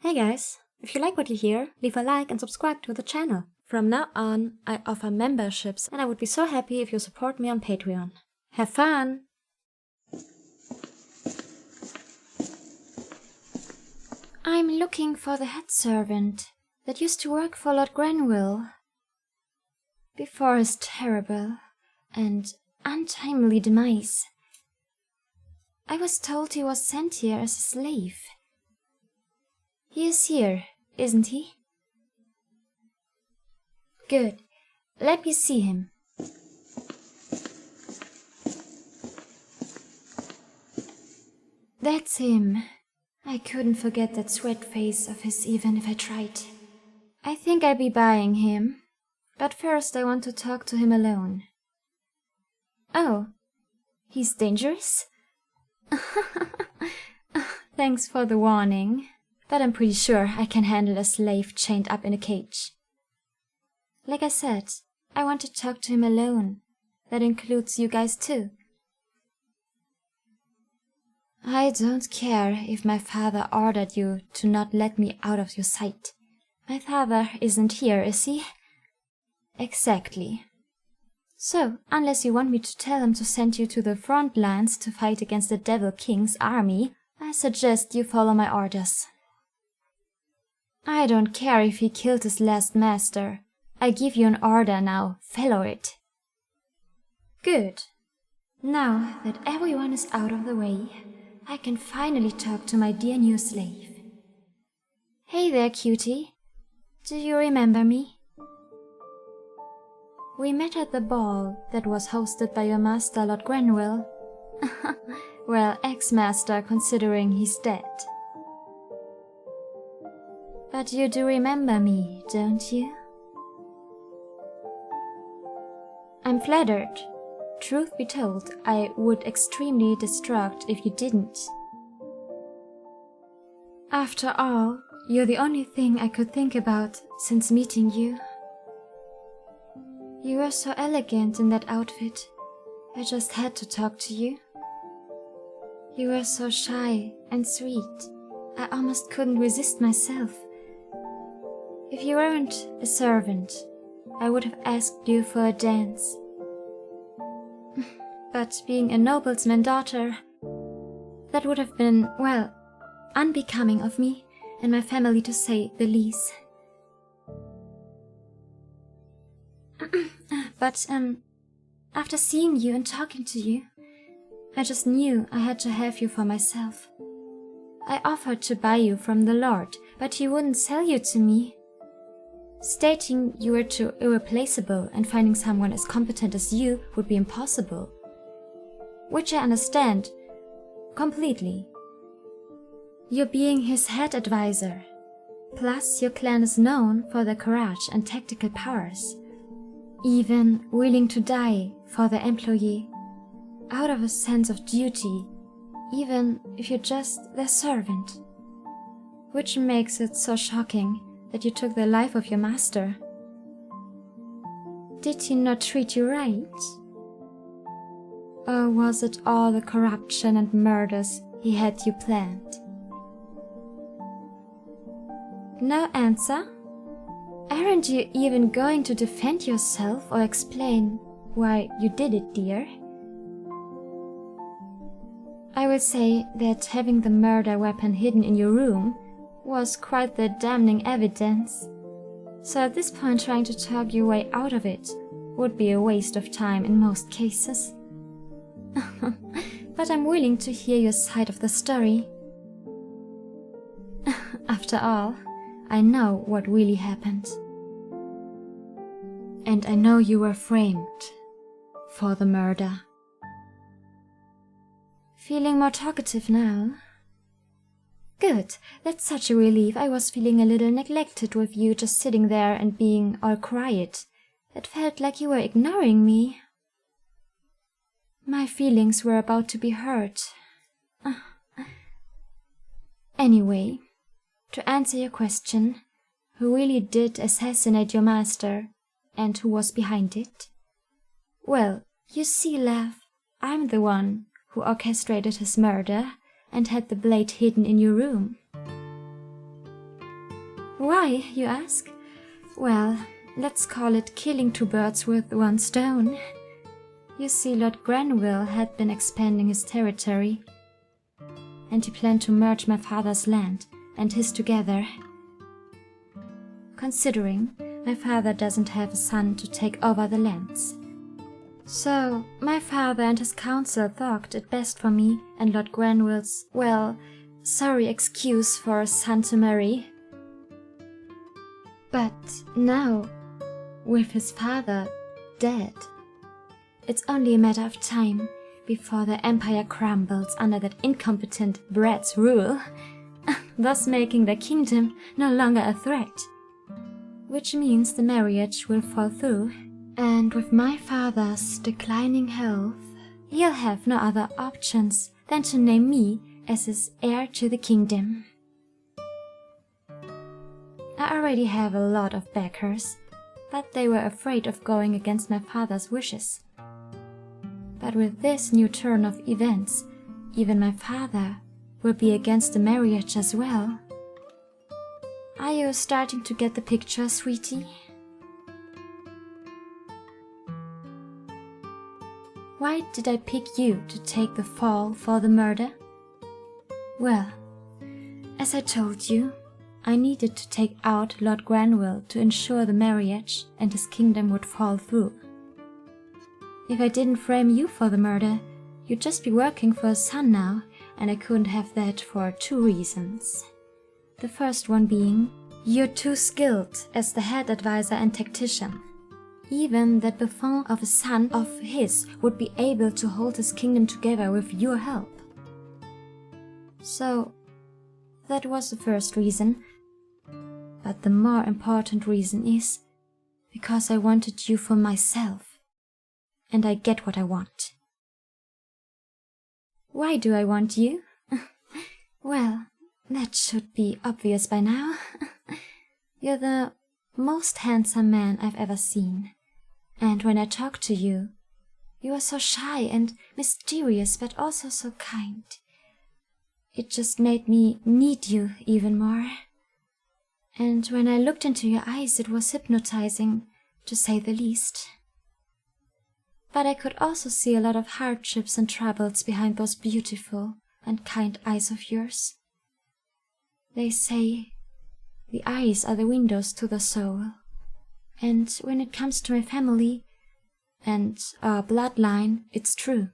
Hey guys, if you like what you hear, leave a like and subscribe to the channel. From now on, I offer memberships and I would be so happy if you support me on Patreon. Have fun! I'm looking for the head servant that used to work for Lord Grenville before his terrible and untimely demise. I was told he was sent here as a slave. He is here, isn't he? Good. Let me see him. That's him. I couldn't forget that sweat face of his even if I tried. I think I'll be buying him, but first I want to talk to him alone. Oh, he's dangerous? Thanks for the warning, but I'm pretty sure I can handle a slave chained up in a cage. Like I said, I want to talk to him alone. That includes you guys too. I don't care if my father ordered you to not let me out of your sight. My father isn't here, is he? Exactly. So, unless you want me to tell him to send you to the front lines to fight against the Devil King's army, I suggest you follow my orders. I don't care if he killed his last master. I give you an order now. Follow it. Good. Now that everyone is out of the way, I can finally talk to my dear new slave. Hey there, cutie. Do you remember me? We met at the ball that was hosted by your master, Lord Grenville. Well, ex-master, considering he's dead. But you do remember me, don't you? I'm flattered. Truth be told, I would extremely distraught if you didn't. After all, you're the only thing I could think about since meeting you. You were so elegant in that outfit. I just had to talk to you. You were so shy and sweet. I almost couldn't resist myself. If you weren't a servant, I would have asked you for a dance. But being a nobleman's daughter, that would have been, well, unbecoming of me and my family to say the least. But, after seeing you and talking to you, I just knew I had to have you for myself. I offered to buy you from the Lord, but he wouldn't sell you to me, stating you were too irreplaceable and finding someone as competent as you would be impossible. Which I understand completely. You're being his head advisor. Plus, your clan is known for their courage and tactical powers. Even willing to die for their employee, out of a sense of duty, even if you're just their servant. Which makes it so shocking that you took the life of your master. Did he not treat you right? Or was it all the corruption and murders he had you planned? No answer? Aren't you even going to defend yourself or explain why you did it, dear? I will say that having the murder weapon hidden in your room was quite the damning evidence. So at this point, trying to talk your way out of it would be a waste of time in most cases. But I'm willing to hear your side of the story. After all, I know what really happened. And I know you were framed for the murder. Feeling more talkative now? Good, that's such a relief. I was feeling a little neglected with you just sitting there and being all quiet. It felt like you were ignoring me. My feelings were about to be hurt. Anyway, to answer your question, who really did assassinate your master and who was behind it? Well, you see, love, I'm the one who orchestrated his murder and had the blade hidden in your room. Why, you ask? Well, let's call it killing two birds with one stone. You see, Lord Granville had been expanding his territory, and he planned to merge my father's land and his together. Considering my father doesn't have a son to take over the lands. So, my father and his council thought it best for me and Lord Granville's, well, sorry excuse for a son to marry. But now, with his father dead, it's only a matter of time before the empire crumbles under that incompetent brat's rule, thus making the kingdom no longer a threat. Which means the marriage will fall through, and with my father's declining health, he'll have no other options than to name me as his heir to the kingdom. I already have a lot of backers, but they were afraid of going against my father's wishes. But with this new turn of events, even my father will be against the marriage as well. Are you starting to get the picture, sweetie? Why did I pick you to take the fall for the murder? Well, as I told you, I needed to take out Lord Granville to ensure the marriage and his kingdom would fall through. If I didn't frame you for the murder, you'd just be working for a son now, and I couldn't have that for 2 reasons. The first one being, you're too skilled as the head advisor and tactician. Even that buffoon of a son of his would be able to hold his kingdom together with your help. So, that was the first reason. But the more important reason is because I wanted you for myself. And I get what I want. Why do I want you? Well, that should be obvious by now. You're the most handsome man I've ever seen. And when I talk to you, you are so shy and mysterious, but also so kind. It just made me need you even more. And when I looked into your eyes, it was hypnotizing, to say the least. But I could also see a lot of hardships and troubles behind those beautiful and kind eyes of yours. They say the eyes are the windows to the soul. And when it comes to my family and our bloodline, it's true.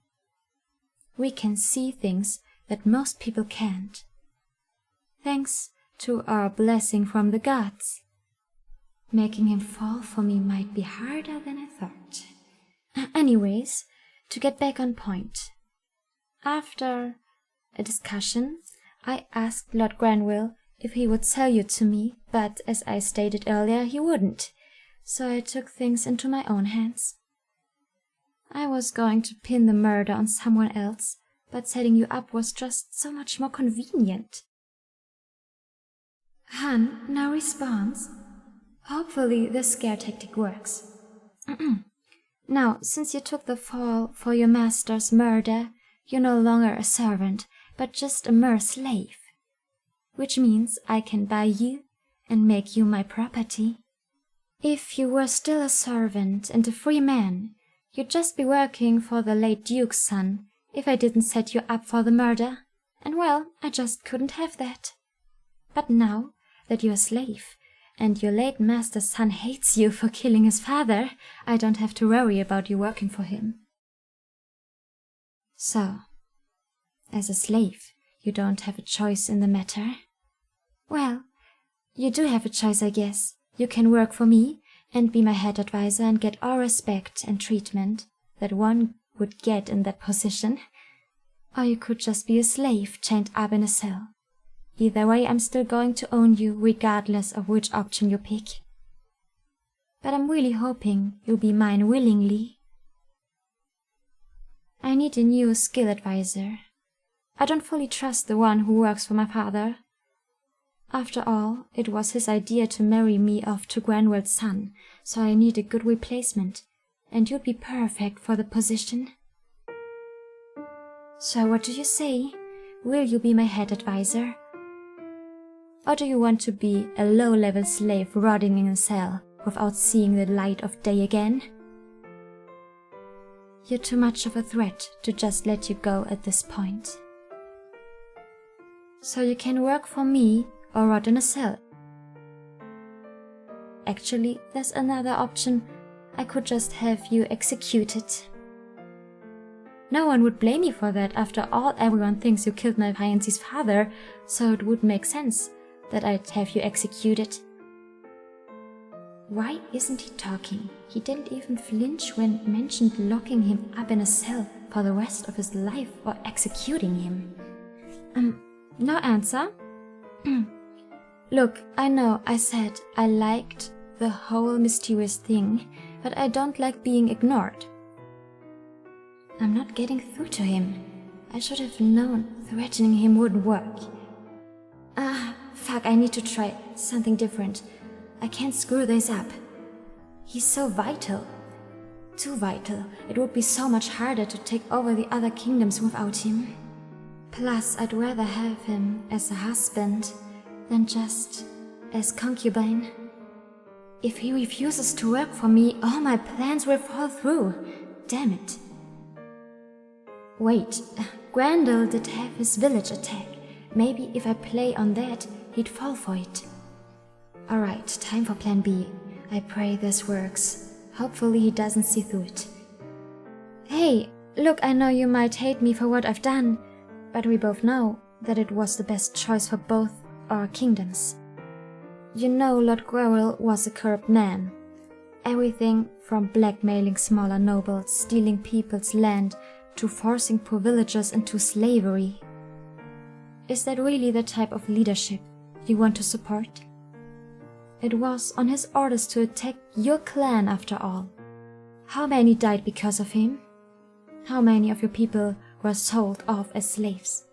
We can see things that most people can't. Thanks to our blessing from the gods. Making him fall for me might be harder than I thought. Anyways, to get back on point. After a discussion, I asked Lord Granville if he would sell you to me, but as I stated earlier, he wouldn't. So I took things into my own hands. I was going to pin the murder on someone else, but setting you up was just so much more convenient. Han, no response. Hopefully the scare tactic works. Now, since you took the fall for your master's murder, you're no longer a servant, but just a mere slave. Which means I can buy you and make you my property. If you were still a servant and a free man, you'd just be working for the late Duke's son if I didn't set you up for the murder. And well, I just couldn't have that. But now that you're a slave, and your late master's son hates you for killing his father, I don't have to worry about you working for him. So, as a slave, you don't have a choice in the matter? Well, you do have a choice, I guess. You can work for me and be my head advisor and get all respect and treatment that one would get in that position. Or you could just be a slave chained up in a cell. Either way, I'm still going to own you regardless of which option you pick. But I'm really hoping you'll be mine willingly. I need a new skill advisor. I don't fully trust the one who works for my father. After all, it was his idea to marry me off to Granville's son, so I need a good replacement, and you'd be perfect for the position. So what do you say? Will you be my head advisor? Or do you want to be a low-level slave rotting in a cell without seeing the light of day again? You're too much of a threat to just let you go at this point. So you can work for me or rot in a cell. Actually, there's another option. I could just have you executed. No one would blame you for that. After all, everyone thinks you killed my fiancé's father, so it would make sense that I'd have you executed. Why isn't he talking? He didn't even flinch when mentioned locking him up in a cell for the rest of his life or executing him. No answer? Look, I know I said I liked the whole mysterious thing, but I don't like being ignored. I'm not getting through to him. I should have known threatening him wouldn't work. Fuck, I need to try something different. I can't screw this up. He's so vital. Too vital. It would be so much harder to take over the other kingdoms without him. Plus, I'd rather have him as a husband than just as concubine. If he refuses to work for me, all my plans will fall through. Damn it. Wait, Grendel did have his village attack. Maybe if I play on that, he'd fall for it. Alright, time for plan B. I pray this works. Hopefully he doesn't see through it. Hey, look, I know you might hate me for what I've done, but we both know that it was the best choice for both our kingdoms. You know Lord Growell was a corrupt man. Everything from blackmailing smaller nobles, stealing people's land, to forcing poor villagers into slavery. Is that really the type of leadership you want to support? It was on his orders to attack your clan after all. How many died because of him? How many of your people were sold off as slaves?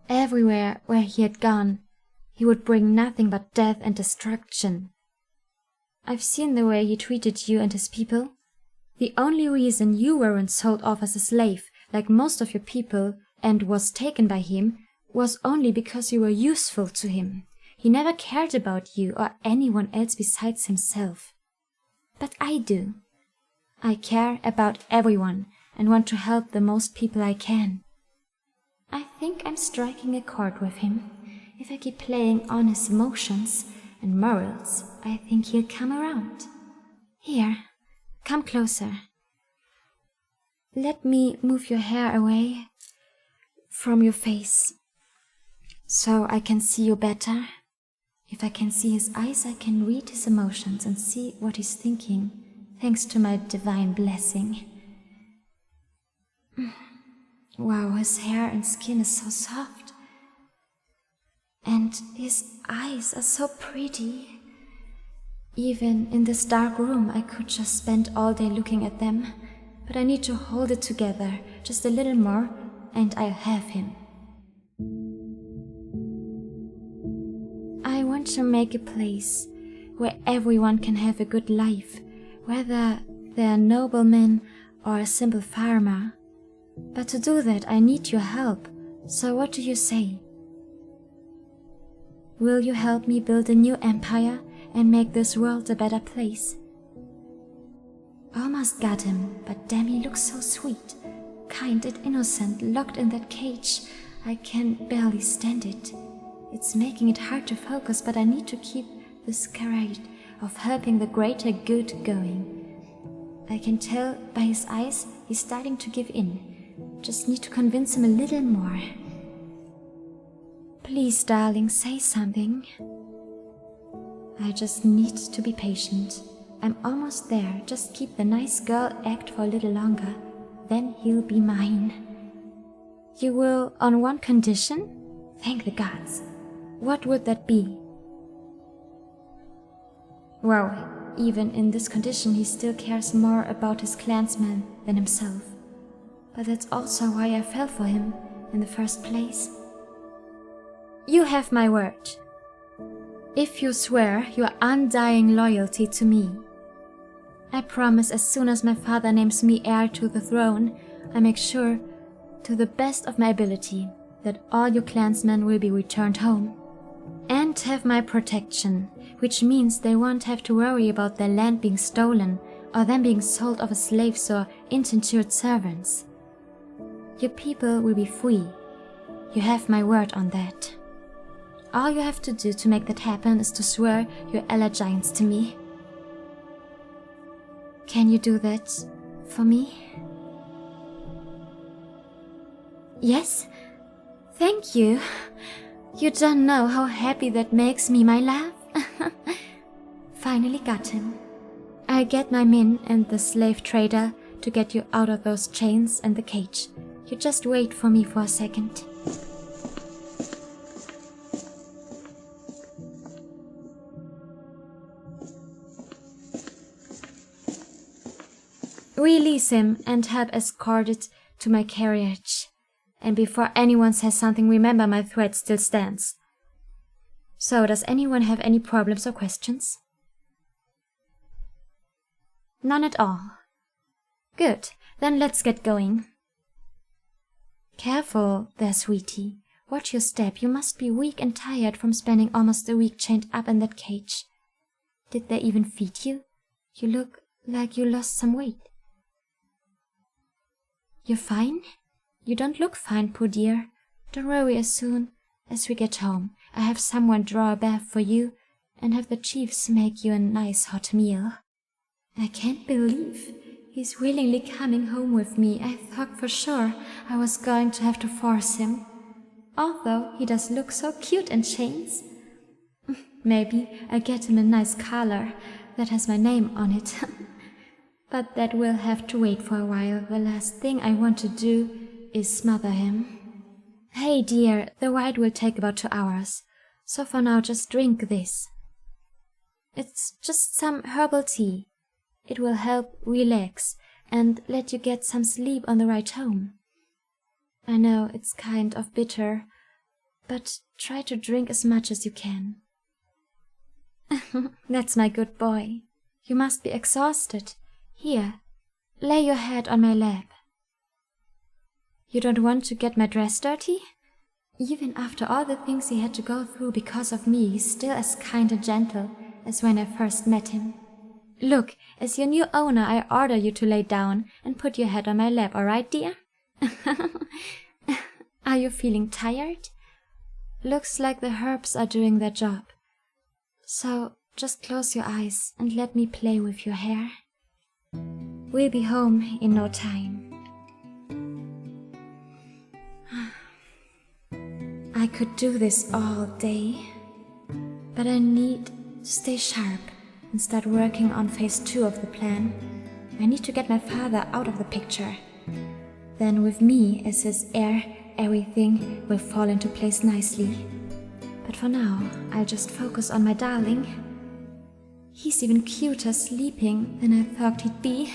Everywhere where he had gone, he would bring nothing but death and destruction. I've seen the way he treated you and his people. The only reason you weren't sold off as a slave, like most of your people, and was taken by him, was only because you were useful to him. He never cared about you or anyone else besides himself. But I do. I care about everyone and want to help the most people I can. I think I'm striking a chord with him. If I keep playing on his emotions and morals, I think he'll come around. Here, come closer. Let me move your hair away from your face, so I can see you better. If I can see his eyes, I can read his emotions and see what he's thinking, thanks to my divine blessing. Wow, his hair and skin is so soft. And his eyes are so pretty. Even in this dark room, I could just spend all day looking at them. But I need to hold it together, just a little more, and I'll have him. I want to make a place where everyone can have a good life, whether they're a nobleman or a simple farmer. But to do that, I need your help. So what do you say? Will you help me build a new empire and make this world a better place? Almost got him, but damn, he looks so sweet. Kind and innocent, locked in that cage. I can barely stand it. It's making it hard to focus, but I need to keep this charade of helping the greater good going. I can tell by his eyes he's starting to give in. Just need to convince him a little more. Please, darling, say something. I just need to be patient. I'm almost there. Just keep the nice girl act for a little longer. Then he'll be mine. You will on one condition? Thank the gods. What would that be? Wow, even in this condition he still cares more about his clansmen than himself. But that's also why I fell for him in the first place. You have my word. If you swear your undying loyalty to me, I promise as soon as my father names me heir to the throne, I make sure, to the best of my ability, that all your clansmen will be returned home. And have my protection, which means they won't have to worry about their land being stolen or them being sold off as slaves or indentured servants. Your people will be free. You have my word on that. All you have to do to make that happen is to swear your allegiance to me. Can you do that for me? Yes? Thank you. You don't know how happy that makes me, my love. Finally got him. I'll get my men and the slave trader to get you out of those chains and the cage. You just wait for me for a second. Release him and help escort it to my carriage. And before anyone says something, remember my threat still stands. So, does anyone have any problems or questions? None at all. Good, then let's get going. Careful there, sweetie. Watch your step. You must be weak and tired from spending almost a week chained up in that cage. Did they even feed you? You look like you lost some weight. You're fine? You don't look fine, poor dear. Don't worry, as soon as we get home, I have someone draw a bath for you and have the chiefs make you a nice hot meal. I can't believe he's willingly coming home with me. I thought for sure I was going to have to force him. Although he does look so cute in chains. Maybe I'll get him a nice collar that has my name on it. But that will have to wait for a while. The last thing I want to do is smother him. Hey dear, the ride will take about 2 hours. So for now just drink this. It's just some herbal tea. It will help relax and let you get some sleep on the ride home. I know it's kind of bitter, but try to drink as much as you can. That's my good boy. You must be exhausted. Here, lay your head on my lap. You don't want to get my dress dirty? Even after all the things he had to go through because of me, he's still as kind and gentle as when I first met him. Look, as your new owner, I order you to lay down and put your head on my lap, all right, dear? Are you feeling tired? Looks like the herbs are doing their job. So just close your eyes and let me play with your hair. We'll be home in no time. I could do this all day, but I need to stay sharp and start working on phase 2 of the plan. I need to get my father out of the picture. Then with me as his heir, everything will fall into place nicely. But for now, I'll just focus on my darling. He's even cuter sleeping than I thought he'd be.